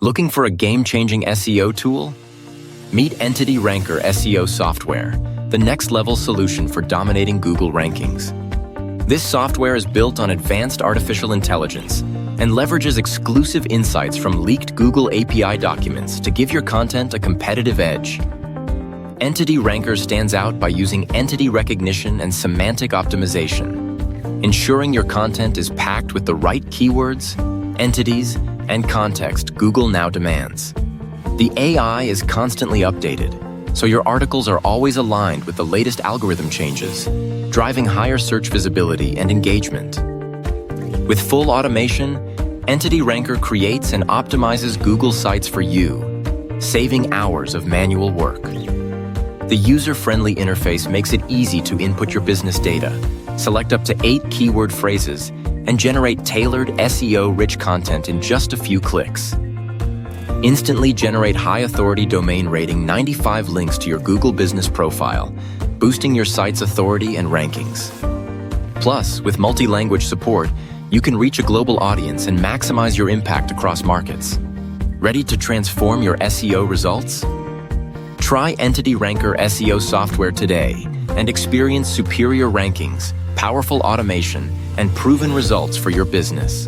Looking for a game-changing SEO tool? Meet Entity Ranker SEO software, the next-level solution for dominating Google rankings. This software is built on advanced artificial intelligence and leverages exclusive insights from leaked Google API documents to give your content a competitive edge. Entity Ranker stands out by using entity recognition and semantic optimization, ensuring your content is packed with the right keywords, entities, and context Google now demands. The AI is constantly updated, so your articles are always aligned with the latest algorithm changes, driving higher search visibility and engagement. With full automation, Entity Ranker creates and optimizes Google Sites for you, saving hours of manual work. The user-friendly interface makes it easy to input your business data, select up to 8 keyword phrases, and generate tailored SEO-rich content in just a few clicks. Instantly generate high-authority domain rating 95 links to your Google business profile, boosting your site's authority and rankings. Plus, with multi-language support, you can reach a global audience and maximize your impact across markets. Ready to transform your SEO results? Try Entity Ranker SEO software today and experience superior rankings, powerful automation, and proven results for your business.